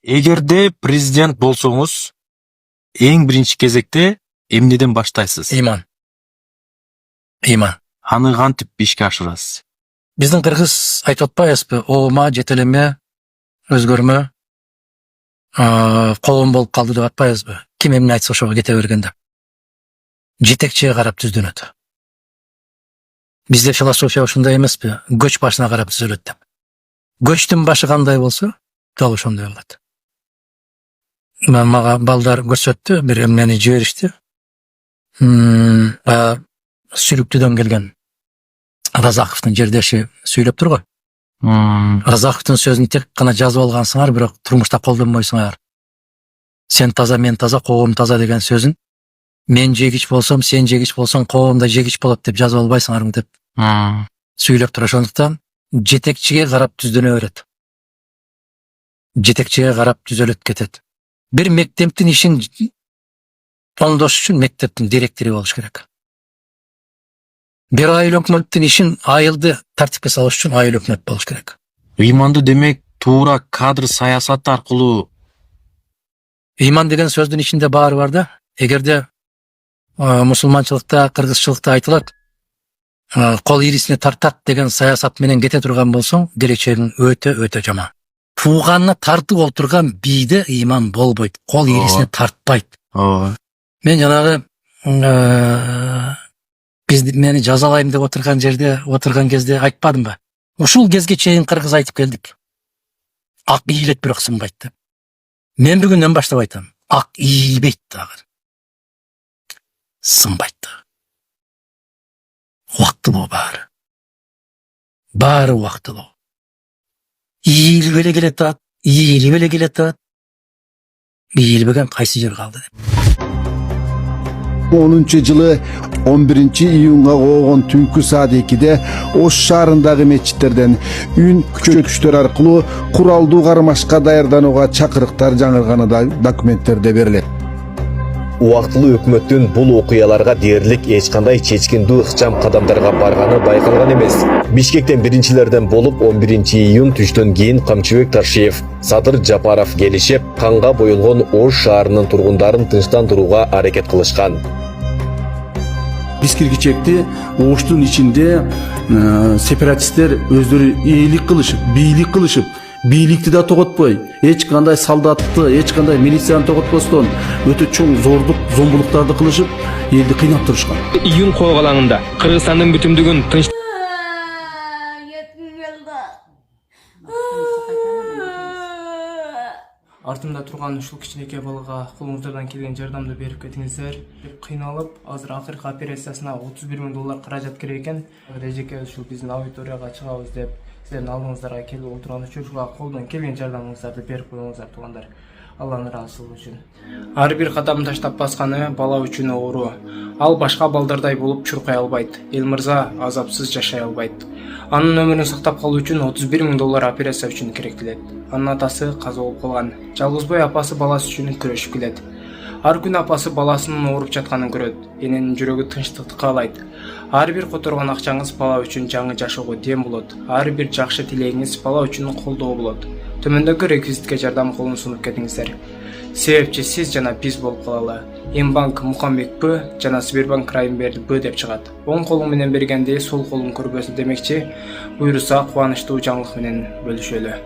Эгерде президент болсоңуз, эң биринчи кезекте эмнеден баштайсыз? Иман. Иман. Аны кантип ишке ашырасыз? Биздин кыргыз айтып атпайбызбы? Оома, жетелеме, өзгөрмө, коом болуп калды деп атпайбызбы? Ким эмне айтса ошого кете бергенде. Жетекчиге карап түздөнөт. Бизде философия ушундай эмеспи? Көч башына карап түзөлөт деп. Көчтүн башы кандай болсо, дал ошондой болот. Мага балдар көрсөттү, бир эмнени жиберишти. Сүйлүктүдөн келген Разаковдун жердеши сүйлөп тургу. Разаковдун сөзүн тек гана жазып алгансыңар, бирок турмушта колдонбойсуңар. Сен таза, мен таза, коом таза деген сөзүн мен жегич болсом, сен жегич болсоң, коом да жегич болот деп жазып албайсыңарбы деп сүйлөп тур. Ошондуктан жетекчиге карап түздөнө берет. Жетекчиге карап түзөлөт кетет. Бир мектептин ишин оңдош үчүн мектептин директору болуш керек. Бир айыл өкмөттүн ишин айылды тартипке салыш үчүн айыл өкмөт болуш керек. Ыйманды демек туура кадр саясаты аркылуу. Ыйман деген сөздүн ичинде баары бар да. Эгерде мусулманчылыкта, кыргызчылыкта айтылат, кол ирисине тартат деген саясат менен кете турган болсоң, келечегиң өтө жаман. Тууганына тартып олтурган бийде ыйман болбойт, кол ирисине тартпайт. Мен жанагы мени жазалайм деп отурган кезде айтпадымбы? Ушул кезге чейин кыргыз айтып келдик. Ак ийилет бирок сынбайт деп. Мен бүгүндөн баштап айтам. Ак ийилбейт дагы. Сынбайт дагы. Убактылуу баары. Баары убактылуу. Ийилип эле келатат, ийилип эле келатат. Ийилбеген кайсы жер калды деп. 10-жылы 11-июнга коогон түнкү саат 2-де Ош шаарындагы мечиттерден үн күчөткүчтөр аркылуу куралдуу кармашка даярданууга чакырыктар жаңырганы да документтерде берилет. Убактылуу өкмөттүн бул окуяларга дээрлик эч кандай чечкиндүү ыкчам кадамдарга барганы байкалган эмес. Бишкектен биринчилерден болуп 11-июнь түштөн кийин Камчыбек Таршиев, Садыр Жапаров келишип, канга боюлгон Ош шаарынын тургундарын тынчтандырууга аракет кылышкан. Биз киргичекти Оштун ичинде сепаратисттер өздөрү эйлик кылышып, бийлик кылышып, бийликти да тоготпой, эч кандай солдатты, эч кандай милицияны тоготпостон өтө чоң зордук, зомбулуктарды кылышып, элди кыйнап турушкан. Июнь когалаңында Кыргызстандын бүтүмдүгүн тынч артымда турган ушул кичинекей балага колуңуздардан келген жардамды берип кетиңиздер деп кыйналып, азыр акыркы операциясына $31,000 каражат керек экен. Режеке ушул биздин аудиторияга чыгабыз деп сиздердин алдыңыздарга келип отурган үчүн ушуга колдон келген жардамыңыздарды берип коюңуздар туугандар. Алланын ыраазычылыгы үчүн. Ар бир кадам таштап басканы бала үчүн оору. Ал башка балдардай болуп чуркай албайт. Эл мырза азапсыз жашай албайт. Анын өмүрүн сактап калуу үчүн $31,000 операция үчүн керектелет. Анын атасы каза болуп калган. Жалгызбой апасы баласы үчүн күрөшүп келет. Ар күнү апасы баласынын ооруп жатканын көрөт. Эненин жүрөгү тынчтыкты каалайт. Ар бир которгон акчаңыз бала үчүн жаңы жашоого дем болот. Ар бир жакшы тилегиңиз бала үчүн колдоо болот. Төмөндөгү реквизитке жардам колун сунуп кетиңиздер. Себепчи сиз жана биз болуп калалы. Мбанк Мукамбек Б жана Сбербанк Райымберди Б деп чыгат. Оң колуң менен бергенди сол колуң көрбөсүн демекчи. Буйруса кубанычтуу жаңылык менен бөлүшөлү.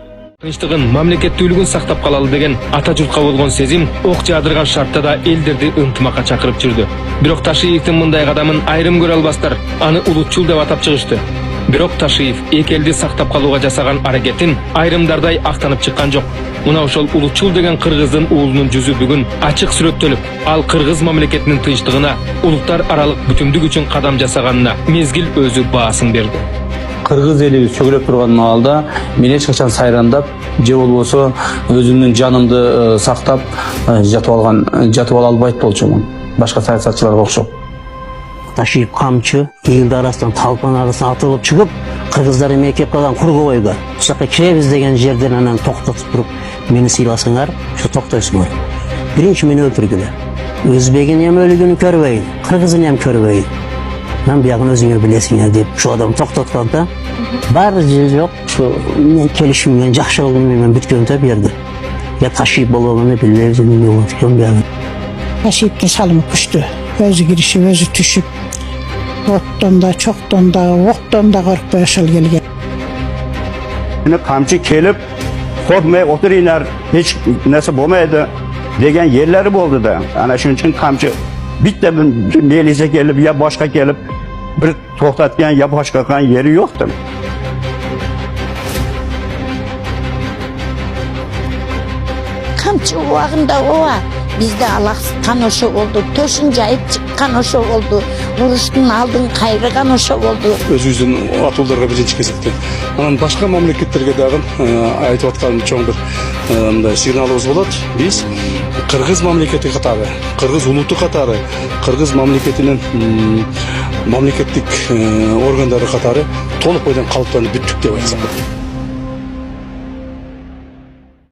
тынчтыгын, мамлекеттүүлүгүн сактап калалы деген ата журтка болгон сезим ок жаадырган шартта да элдерди ынтымакка чакырып жүрдү. Бирок Ташиевдин мындай кадамын айрым көрө албастар аны улутчул деп атап чыгышты. Бирок Ташиев эки элди сактап калууга жасаган аракетин айрымдардай актанып чыккан жок. Мына ошол улутчул деген кыргыздын уулунун жүзү бүгүн ачык сүрөттөлүп, ал кыргыз мамлекетинин тынчтыгына, улуттар аралык бүтүмдүк үчүн кадам жасаганына мезгил өзү баасын берди. Кыргыз элибиз чөгөлөп турган маалда мен эч качан сайрандап, же болбосо өзүмдүн жанымды сактап жатып ала албайт болчумун. Башка саясатчыларга окшоп. Ташиев камчы элди арасынан талпан арасына атылып чыгып, кыргыздар мекеп калган Кургобойго ушака киребиз деген жерден анан токтотуп туруп, мени сыйласыңар, ошо токтойсуңар. Биринчи мени өлтүргүлө. Өзбегин эм өлүгүн көрбөйүн, кыргызын эм көрбөйүн. Мен биягын өзүңөр билесиңер деп шу адам токтоткон да. Баары же жок, шу мен келишим менен жакшы кылдым менен бүткөнтө берди. ya taşıyıp bolğanı bilmezdim ne olur yani. Taşıyıptın salımı kuştu. Özü girişi, özü tüşüp. Ottan da, çoktan da, oktan da korkpa yaşal gelgen. Kamçı kelip korkmay otur iner hiç nasıl olmaydı degen yerleri oldu da. Ana şunun için kamçı bitti bir melize gelip ya başka gelip bir toxtatgan ya başka kan yeri yoktu. Kamçı o ağında o ağ. Bizde alaqsıtkan oşo oldu, toşun jayıp çıkkan oşo oldu, vuruştun aldın kayrıgan oşo oldu. Өзүбүздүн атуулдарга биринчи кезекте. Анан башка мамлекеттерге дагы айтып аткан чоң бир мындай сигналыбыз болот. Биз Кыргыз мамлекети катары, Кыргыз улуту катары, Кыргыз мамлекетинин мамлекеттик органдары катары толук бойдон калыптанып бүттүк деп айтсак.